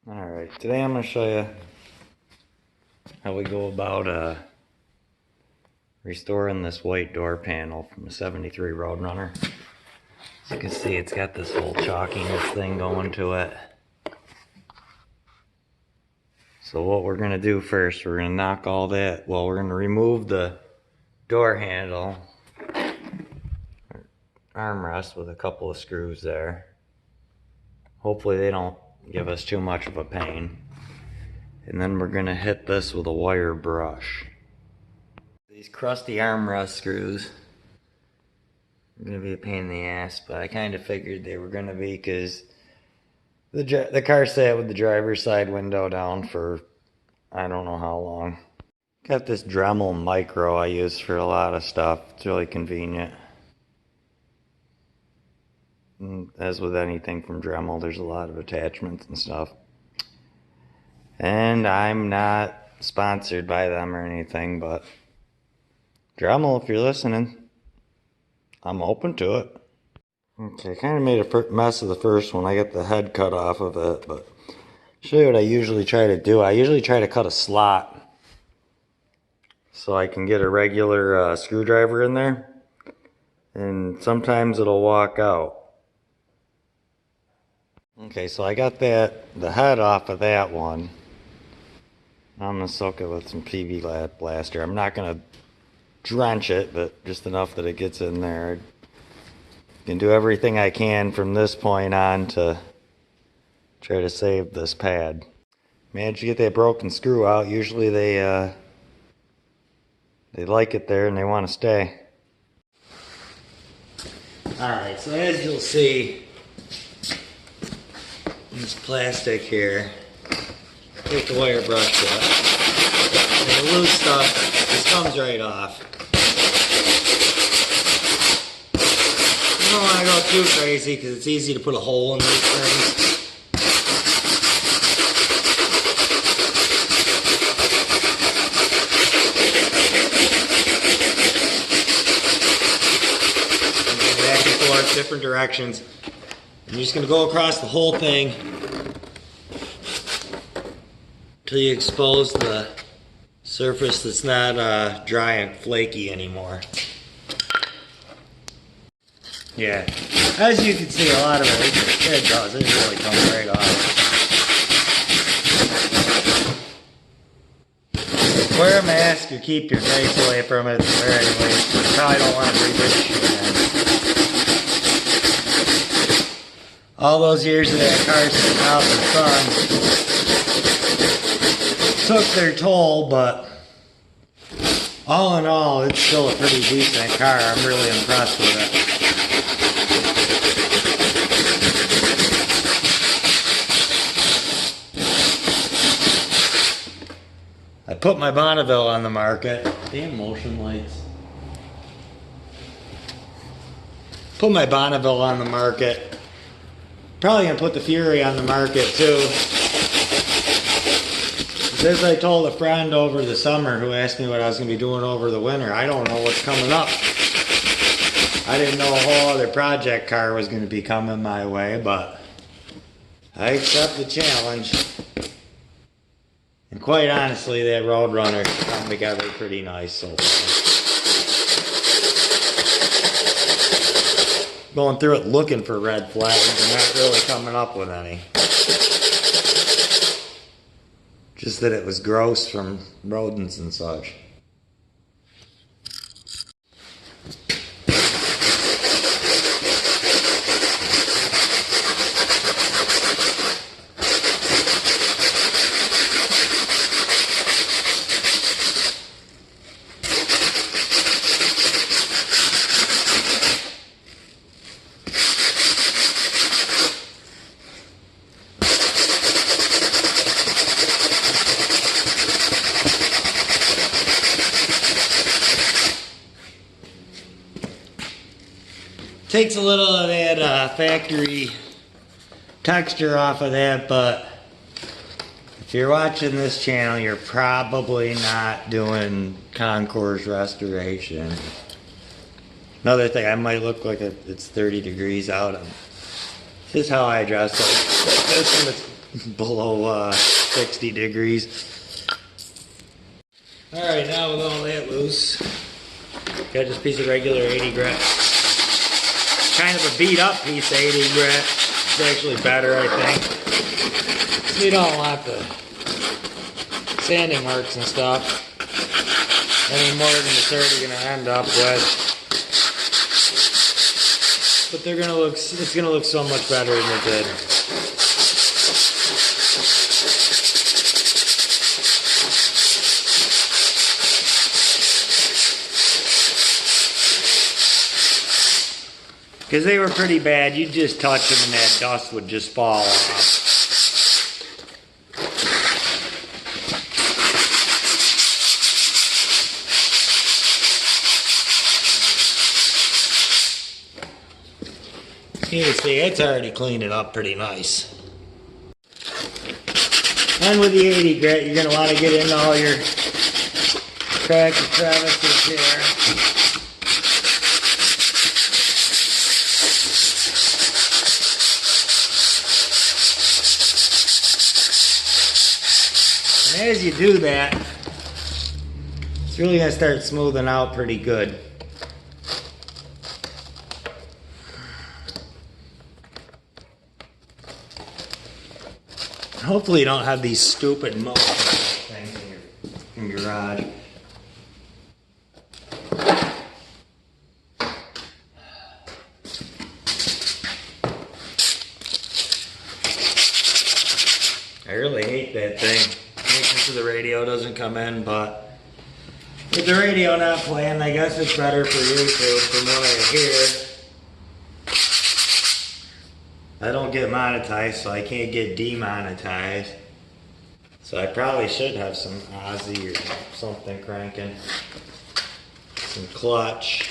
Alright, today I'm going to show you how we go about restoring this white door panel from a 73 Road Runner. As you can see, it's got this whole chalkiness thing going to it. So what we're going to do first, we're going to knock all that, well, we're going to remove the door handle, armrest with a couple of screws there. Hopefully they don't give us too much of a pain. And then we're going to hit this with a wire brush. These crusty armrest screws are going to be a pain in the ass, but I kind of figured they were going to be because the car sat with the driver's side window down for I don't know how long. Got this Dremel Micro I use for a lot of stuff. It's really convenient. And as with anything from Dremel, there's a lot of attachments and stuff. And I'm not sponsored by them or anything, but Dremel, if you're listening, I'm open to it. Okay, kind of made a mess of the first one. I got the head cut off of it, but I'll show you what I usually try to do. I usually try to cut a slot so I can get a regular screwdriver in there, and sometimes it'll walk out. Okay, so I got the head off of that one. Now I'm going to soak it with some PV Blaster. I'm not going to drench it, but just enough that it gets in there. I can do everything I can from this point on to try to save this pad. Managed to get that broken screw out. Usually they like it there and they want to stay. Alright, so as you'll see, this plastic here, take the wire brush up, and the loose stuff just comes right off. You don't want to go too crazy because it's easy to put a hole in these things. And go back and forth, different directions. You're just going to go across the whole thing until you expose the surface that's not dry and flaky anymore. Yeah, as you can see, a lot of it does. It really comes right off. Wear a mask or keep your face away from it at the very least. You probably don't want to breathe this shit in. All those years of that car sitting out in the sun took their toll, but all in all, it's still a pretty decent car. I'm really impressed with it. I put my Bonneville on the market. Damn motion lights. Put my Bonneville on the market. Probably gonna put the Fury on the market too. As I told a friend over the summer who asked me what I was gonna be doing over the winter, I don't know what's coming up. I didn't know a whole other project car was gonna be coming my way, but I accept the challenge. And quite honestly, that Road Runner come together pretty nice so far. Going through it looking for red flags and not really coming up with any. Just that it was gross from rodents and such. Takes a little of that factory texture off of that, but if you're watching this channel, you're probably not doing concours restoration. Another thing, I might look like it's 30 degrees out. This is how I dress. Like this one, below 60 degrees. Alright, now with all that loose, got this piece of regular 80 grit. Kind of a beat up piece of 80 grit. It's actually better, I think. You don't want the sanding marks and stuff any more than it's already going to end up with. But they're gonna look, it's gonna look so much better than it did. Because they were pretty bad, you'd just touch them and that dust would just fall off. You can see it's already cleaned it up pretty nice. And with the 80 grit, you're going to want to get into all your cracks and crevices here. And as you do that, it's really going to start smoothing out pretty good. Hopefully you don't have these stupid Mopar things in your garage. I really hate that thing. Making sure the radio doesn't come in, but with the radio not playing, I guess it's better for YouTube from what I hear. I don't get monetized, so I can't get demonetized. So I probably should have some Aussie or something cranking. Some clutch.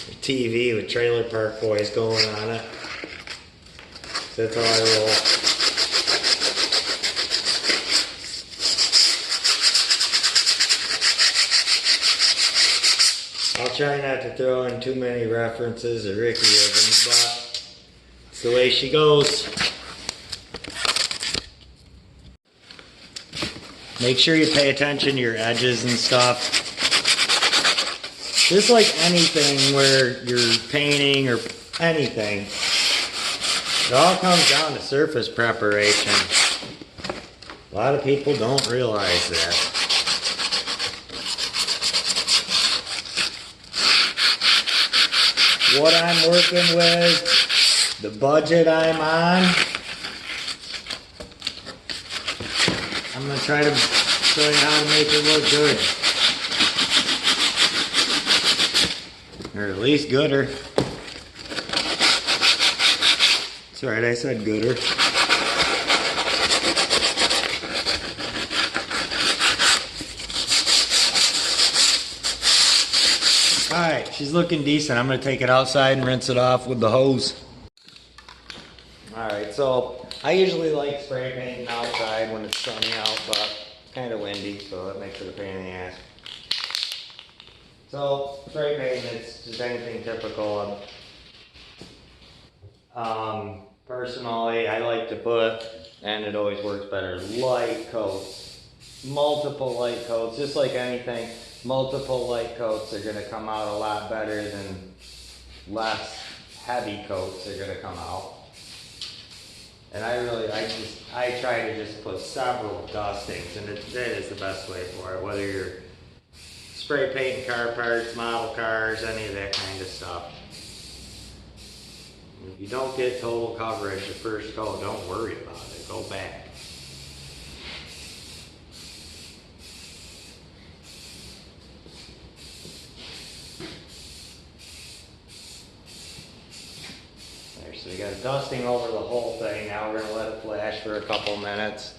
A TV with Trailer Park Boys going on it. So that's how I roll. I'll try not to throw in too many references or Ricky-isms, but it's the way she goes. Make sure you pay attention to your edges and stuff. Just like anything where you're painting or anything, it all comes down to surface preparation. A lot of people don't realize that. What I'm working with, the budget I'm on, I'm going to try to show you how to make it look good. Or at least gooder. It's alright, I said gooder. Alright, she's looking decent. I'm going to take it outside and rinse it off with the hose. Alright, so I usually like spray painting outside when it's sunny out, but kind of windy, so that makes it a pain in the ass. So, spray painting, it's just anything typical. Personally, I like to put, and it always works better, light coats. Multiple light coats, just like anything. Multiple light coats are going to come out a lot better than less heavy coats are going to come out. And I try to just put several dustings, and that is the best way for it, whether you're spray painting car parts, model cars, any of that kind of stuff. If you don't get total coverage the first coat, don't worry about it, go back. So we got a dusting over the whole thing. Now we're going to let it flash for a couple minutes.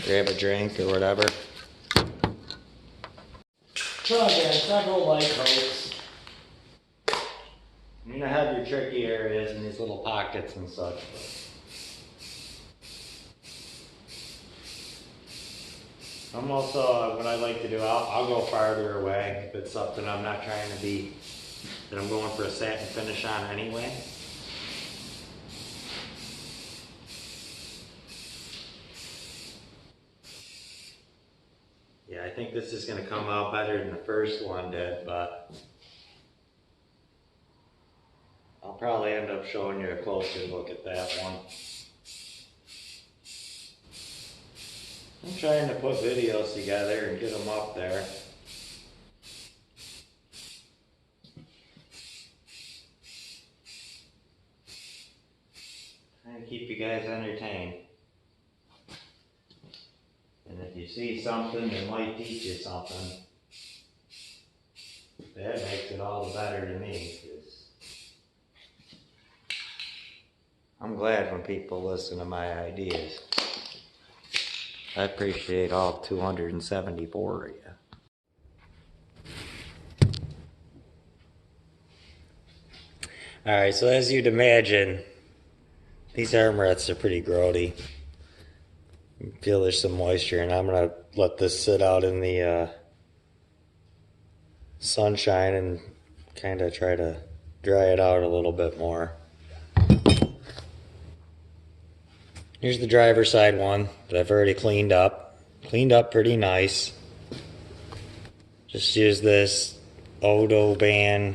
Grab a drink or whatever. So again, several light coats. You're going to have your tricky areas in these little pockets and such. I'm also, what I like to do, I'll go farther away if it's something I'm not trying to be, that I'm going for a satin finish on anyway. Yeah, I think this is going to come out better than the first one did, but I'll probably end up showing you a closer look at that one. I'm trying to put videos together and get them up there. Trying to keep you guys entertained. And if you see something that might teach you something, that makes it all the better to me. 'Cause I'm glad when people listen to my ideas. I appreciate all 274 of you. Alright, so as you'd imagine, these armrests are pretty grody. You feel there's some moisture, and I'm going to let this sit out in the sunshine and kind of try to dry it out a little bit more. Here's the driver's side one that I've already cleaned up. Cleaned up pretty nice. Just use this Odoban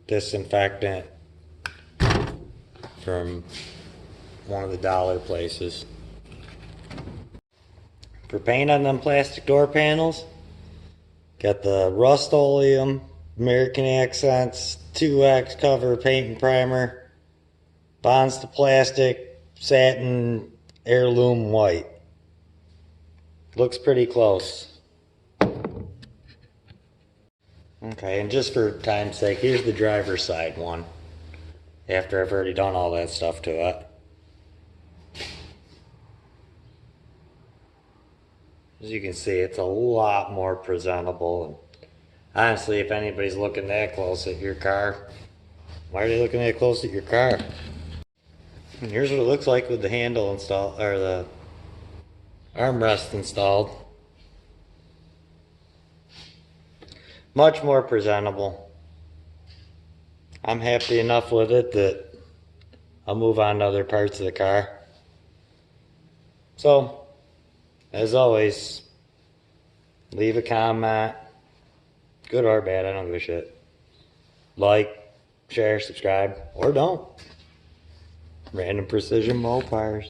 disinfectant from one of the dollar places. For paint on them plastic door panels, got the Rust-Oleum American Accents 2X cover paint and primer, bonds to plastic, satin heirloom white. Looks pretty close. Okay, and just for time's sake, here's the driver's side one, after I've already done all that stuff to it. As you can see, it's a lot more presentable. And honestly, if anybody's looking that close at your car, why are they looking that close at your car? And here's what it looks like with the handle installed, or the armrest installed. Much more presentable. I'm happy enough with it that I'll move on to other parts of the car. So, as always, leave a comment, good or bad, I don't give a shit. Like, share, subscribe, or don't. Random Precision Mopars.